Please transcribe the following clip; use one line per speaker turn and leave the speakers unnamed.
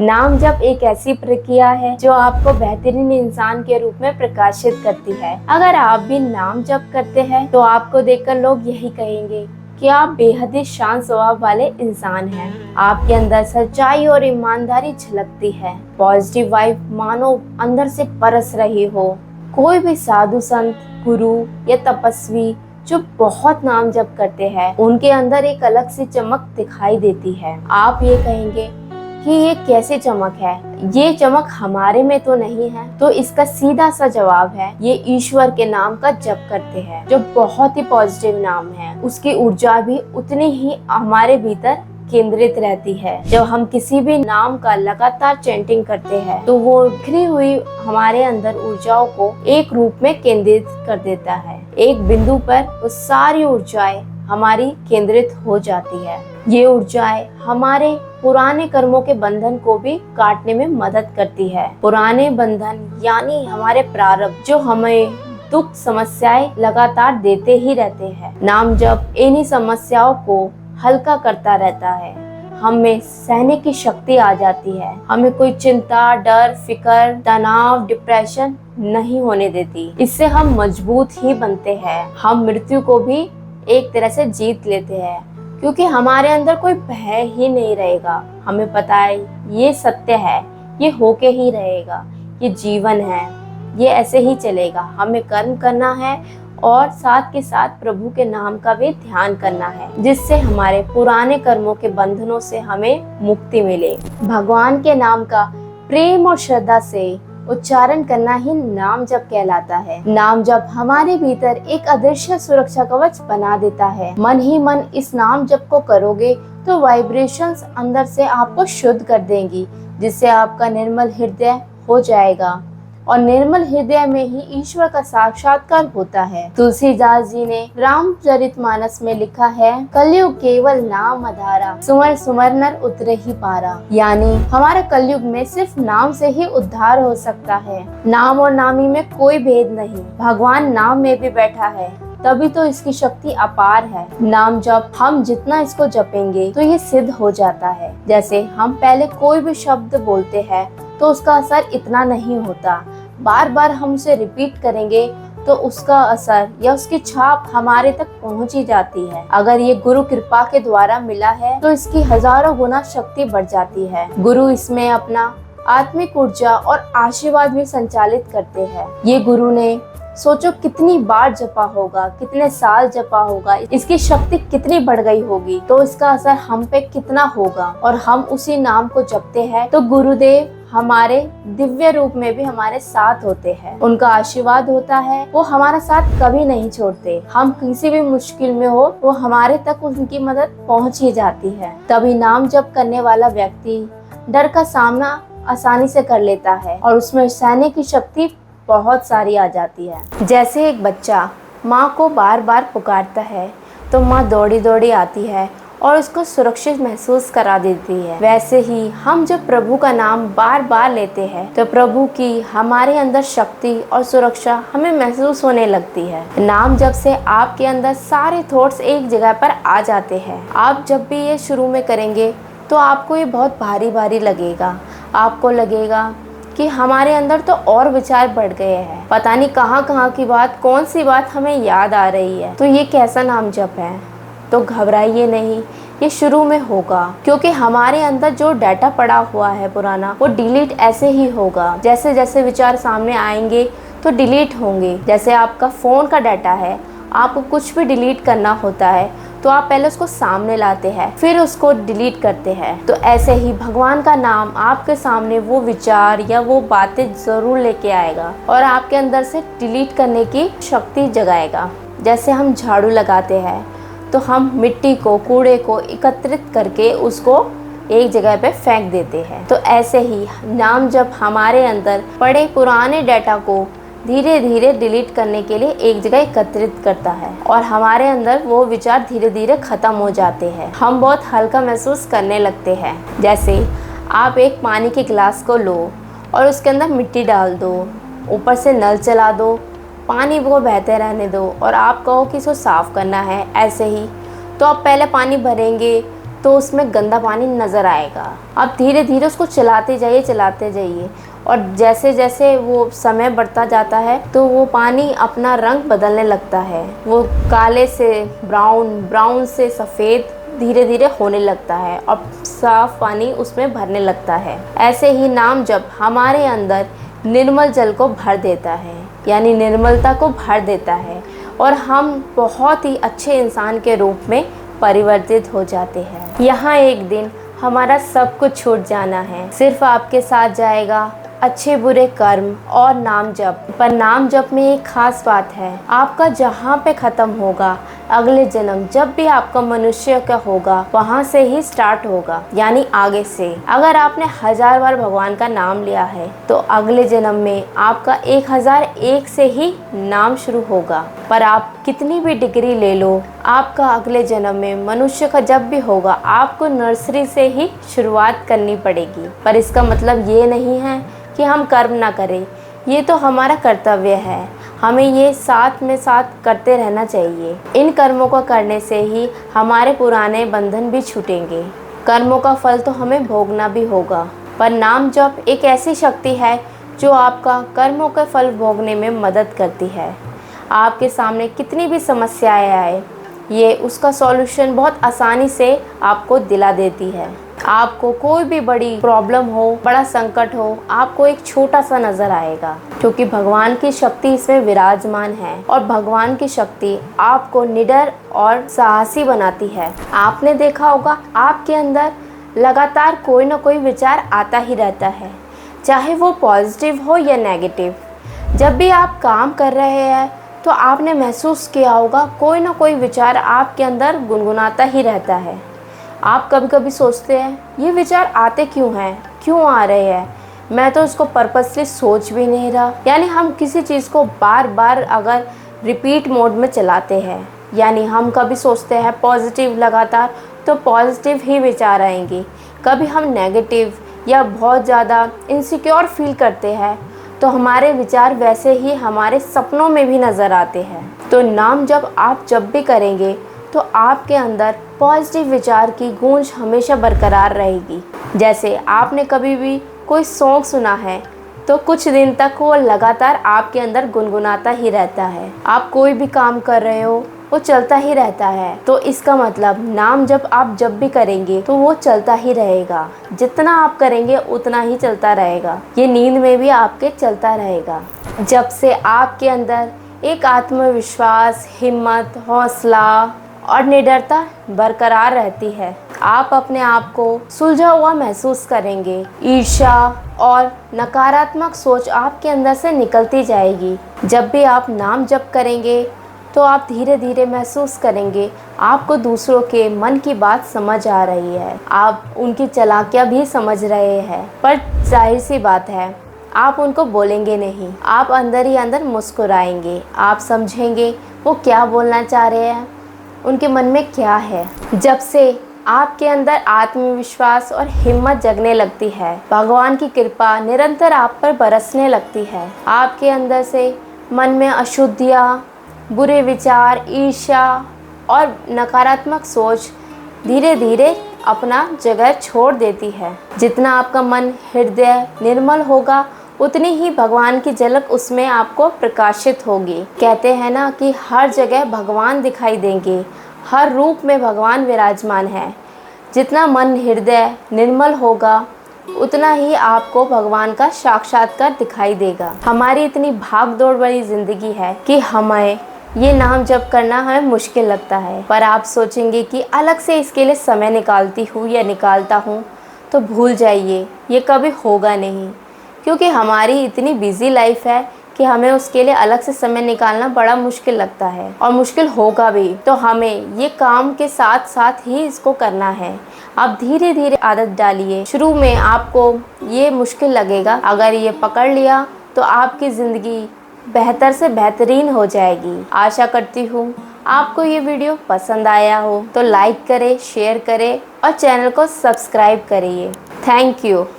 नाम जप एक ऐसी प्रक्रिया है जो आपको बेहतरीन इंसान के रूप में प्रकाशित करती है। अगर आप भी नाम जप करते हैं तो आपको देखकर लोग यही कहेंगे कि आप बेहद ही शांत स्वभाव वाले इंसान हैं। आपके अंदर सच्चाई और ईमानदारी झलकती है। पॉजिटिव वाइब मानो अंदर से बरस रही हो। कोई भी साधु संत, गुरु या तपस्वी जो बहुत नाम जप करते हैं, उनके अंदर एक अलग सी चमक दिखाई देती है। आप ये कहेंगे कि ये कैसे चमक है, ये चमक हमारे में तो नहीं है। तो इसका सीधा सा जवाब है, ये ईश्वर के नाम का जप करते हैं, जो बहुत ही पॉजिटिव नाम है। उसकी ऊर्जा भी उतनी ही हमारे भीतर केंद्रित रहती है। जब हम किसी भी नाम का लगातार चैंटिंग करते हैं तो वो बिखरी हुई हमारे अंदर ऊर्जाओं को एक रूप में केंद्रित कर देता है। एक बिंदु पर वो सारी ऊर्जाएं हमारी केंद्रित हो जाती है। ये ऊर्जाएं हमारे पुराने कर्मों के बंधन को भी काटने में मदद करती है। पुराने बंधन यानी हमारे प्रारब्ध जो हमें दुख समस्याएं लगातार देते ही रहते हैं। नाम जप इन्हीं समस्याओं को हल्का करता रहता है। हमें सहने की शक्ति आ जाती है। हमें कोई चिंता, डर, फिक्र, तनाव, डिप्रेशन नहीं होने देती। इससे हम मजबूत ही बनते हैं। हम मृत्यु को भी एक तरह से जीत लेते हैं, क्योंकि हमारे अंदर कोई भय ही नहीं रहेगा। हमें पता है ये सत्य है, ये होके ही रहेगा, ये जीवन है, ये ऐसे ही चलेगा। हमें कर्म करना है और साथ के साथ प्रभु के नाम का भी ध्यान करना है, जिससे हमारे पुराने कर्मों के बंधनों से हमें मुक्ति मिले। भगवान के नाम का प्रेम और श्रद्धा से उच्चारण करना ही नाम जप कहलाता है। नाम जप हमारे भीतर एक अदृश्य सुरक्षा कवच बना देता है। मन ही मन इस नाम जप को करोगे तो वाइब्रेशंस अंदर से आपको शुद्ध कर देंगी, जिससे आपका निर्मल हृदय हो जाएगा। और निर्मल हृदय में ही ईश्वर का साक्षात्कार होता है। तुलसीदास जी ने रामचरितमानस में लिखा है, कलयुग केवल नाम आधारा, सुमर सुमर नर उतरे ही पारा। यानी हमारा कलयुग में सिर्फ नाम से ही उद्धार हो सकता है। नाम और नामी में कोई भेद नहीं। भगवान नाम में भी बैठा है, तभी तो इसकी शक्ति अपार है। नाम जप हम जितना इसको जपेंगे तो ये सिद्ध हो जाता है। जैसे हम पहले कोई भी शब्द बोलते हैं तो उसका असर इतना नहीं होता। बार बार हम उसे रिपीट करेंगे तो उसका असर या उसकी छाप हमारे तक पहुंच ही जाती है। अगर ये गुरु कृपा के द्वारा मिला है तो इसकी हजारों गुना शक्ति बढ़ जाती है। गुरु इसमें अपना आत्मिक ऊर्जा और आशीर्वाद भी संचालित करते हैं। ये गुरु ने सोचो कितनी बार जपा होगा, कितने साल जपा होगा, इसकी शक्ति कितनी बढ़ गई होगी, तो इसका असर हम पे कितना होगा। और हम उसी नाम को जपते हैं तो गुरुदेव हमारे दिव्य रूप में भी हमारे साथ होते हैं। उनका आशीर्वाद होता है, वो हमारा साथ कभी नहीं छोड़ते। हम किसी भी मुश्किल में हो वो हमारे तक उनकी मदद पहुंच ही जाती है। तभी नाम जप करने वाला व्यक्ति डर का सामना आसानी से कर लेता है और उसमें सहने की शक्ति बहुत सारी आ जाती है। जैसे एक बच्चा माँ को बार बार पुकारता है तो माँ दौड़ी दौड़ी आती है और उसको सुरक्षित महसूस करा देती है। वैसे ही हम जब प्रभु का नाम बार बार लेते हैं तो प्रभु की हमारे अंदर शक्ति और सुरक्षा हमें महसूस होने लगती है। नाम जब से आपके अंदर सारे थॉट्स एक जगह पर आ जाते हैं। आप जब भी ये शुरू में करेंगे तो आपको ये बहुत भारी भारी लगेगा। आपको लगेगा कि हमारे अंदर तो और विचार बढ़ गए हैं, पता नहीं कहाँ कहाँ की बात, कौन सी बात हमें याद आ रही है। तो ये कैसा नाम जप है? तो घबराइए नहीं, ये शुरू में होगा, क्योंकि हमारे अंदर जो डाटा पड़ा हुआ है पुराना, वो डिलीट ऐसे ही होगा। जैसे जैसे विचार सामने आएंगे तो डिलीट होंगे। जैसे आपका फ़ोन का डाटा है, आपको कुछ भी डिलीट करना होता है तो आप पहले उसको सामने लाते हैं, फिर उसको डिलीट करते हैं। तो ऐसे ही भगवान का नाम आपके सामने वो विचार या वो बातें ज़रूर लेके आएगा और आपके अंदर से डिलीट करने की शक्ति जगाएगा। जैसे हम झाड़ू लगाते हैं तो हम मिट्टी को, कूड़े को एकत्रित करके उसको एक जगह पे फेंक देते हैं। तो ऐसे ही नाम जब हमारे अंदर पड़े पुराने डाटा को धीरे धीरे डिलीट करने के लिए एक जगह एकत्रित करता है और हमारे अंदर वो विचार धीरे धीरे खत्म हो जाते हैं। हम बहुत हल्का महसूस करने लगते हैं। जैसे आप एक पानी के गिलास को लो और उसके अंदर मिट्टी डाल दो, ऊपर से नल चला दो, पानी को बहते रहने दो और आप कहो कि इसको साफ़ करना है। ऐसे ही तो आप पहले पानी भरेंगे, तो उसमें गंदा पानी नज़र आएगा। अब धीरे धीरे उसको चलाते जाइए और जैसे जैसे वो समय बढ़ता जाता है तो वो पानी अपना रंग बदलने लगता है। वो काले से ब्राउन से सफ़ेद धीरे धीरे होने लगता है और साफ पानी उसमें भरने लगता है। ऐसे ही नाम जप हमारे अंदर निर्मल जल को भर देता है, यानी निर्मलता को भर देता है और हम बहुत ही अच्छे इंसान के रूप में परिवर्तित हो जाते हैं। यहाँ एक दिन हमारा सब कुछ छूट जाना है, सिर्फ आपके साथ जाएगा अच्छे बुरे कर्म और नाम जप। पर नाम जप में एक खास बात है, आपका जहाँ पे ख़त्म होगा अगले जन्म जब भी आपका मनुष्य का होगा वहाँ से ही स्टार्ट होगा, यानी आगे से। अगर आपने 1000 बार भगवान का नाम लिया है तो अगले जन्म में आपका 1001 से ही नाम शुरू होगा। पर आप कितनी भी डिग्री ले लो, आपका अगले जन्म में मनुष्य का जब भी होगा आपको नर्सरी से ही शुरुआत करनी पड़ेगी। पर इसका मतलब ये नहीं है कि हम कर्म ना करें, ये तो हमारा कर्तव्य है, हमें ये साथ में साथ करते रहना चाहिए। इन कर्मों को करने से ही हमारे पुराने बंधन भी छूटेंगे। कर्मों का फल तो हमें भोगना भी होगा, पर नाम जप एक ऐसी शक्ति है जो आपका कर्मों के फल भोगने में मदद करती है। आपके सामने कितनी भी समस्याएं आए, ये उसका सॉल्यूशन बहुत आसानी से आपको दिला देती है। आपको कोई भी बड़ी प्रॉब्लम हो, बड़ा संकट हो, आपको एक छोटा सा नजर आएगा, क्योंकि भगवान की शक्ति इसमें विराजमान है और भगवान की शक्ति आपको निडर और साहसी बनाती है। आपने देखा होगा आपके अंदर लगातार कोई ना कोई विचार आता ही रहता है, चाहे वो पॉजिटिव हो या नेगेटिव। जब भी आप काम कर रहे हैं तो आपने महसूस किया होगा कोई ना कोई विचार आपके अंदर गुनगुनाता ही रहता है। आप कभी कभी सोचते हैं ये विचार आते क्यों हैं, क्यों आ रहे हैं, मैं तो इसको पर्पसली सोच भी नहीं रहा। यानी हम किसी चीज़ को बार बार अगर रिपीट मोड में चलाते हैं, यानी हम कभी सोचते हैं पॉजिटिव लगातार तो पॉजिटिव ही विचार आएंगे, कभी हम नेगेटिव या बहुत ज़्यादा इनसिक्योर फील करते हैं तो हमारे विचार वैसे ही हमारे सपनों में भी नज़र आते हैं। तो नाम जब आप जब भी करेंगे तो आपके अंदर पॉजिटिव विचार की गूंज हमेशा बरकरार रहेगी। जैसे आपने कभी भी कोई सॉन्ग सुना है तो कुछ दिन तक वो लगातार आपके अंदर गुनगुनाता ही रहता है। आप कोई भी काम कर रहे हो वो चलता ही रहता है, तो इसका मतलब नाम जब आप जब भी करेंगे तो वो चलता ही रहेगा। जितना आप करेंगे उतना ही चलता रहेगा, ये नींद में भी आपके चलता रहेगा। जब से आपके अंदर एक आत्मविश्वास, हिम्मत, हौसला और निडरता बरकरार रहती है, आप अपने आप को सुलझा हुआ महसूस करेंगे। ईर्ष्या और नकारात्मक सोच आपके अंदर से निकलती जाएगी। जब भी आप नाम जप करेंगे तो आप धीरे धीरे महसूस करेंगे आपको दूसरों के मन की बात समझ आ रही है, आप उनकी चालाकियाँ भी समझ रहे हैं। पर जाहिर सी बात है आप उनको बोलेंगे नहीं, आप अंदर ही अंदर मुस्कुराएंगे। आप समझेंगे वो क्या बोलना चाह रहे हैं, उनके मन में क्या है। जब से आपके अंदर आत्मविश्वास और हिम्मत जगने लगती है, भगवान की कृपा निरंतर आप पर बरसने लगती है। आपके अंदर से मन में अशुद्धियाँ, बुरे विचार, ईर्ष्या और नकारात्मक सोच धीरे धीरे अपना जगह छोड़ देती है। जितना आपका मन हृदय निर्मल होगा उतनी ही भगवान की झलक उसमें आपको प्रकाशित होगी। कहते हैं ना कि हर जगह भगवान दिखाई देंगे, हर रूप में भगवान विराजमान है। जितना मन हृदय निर्मल होगा उतना ही आपको भगवान का साक्षात्कार दिखाई देगा। हमारी इतनी भाग दौड़ वाली ज़िंदगी है कि हमें ये नाम जप करना हमें मुश्किल लगता है, पर आप सोचेंगे कि अलग से इसके लिए समय निकालती हूँ या निकालता हूँ, तो भूल जाइए, ये कभी होगा नहीं। क्योंकि हमारी इतनी बिजी लाइफ है कि हमें उसके लिए अलग से समय निकालना बड़ा मुश्किल लगता है और मुश्किल होगा भी। तो हमें ये काम के साथ साथ ही इसको करना है। आप धीरे धीरे आदत डालिए। शुरू में आपको ये मुश्किल लगेगा, अगर ये पकड़ लिया तो आपकी ज़िंदगी बेहतर से बेहतरीन हो जाएगी। आशा करती हूँ आपको ये वीडियो पसंद आया हो तो लाइक करें, शेयर करें और चैनल को सब्सक्राइब करिए। Thank you.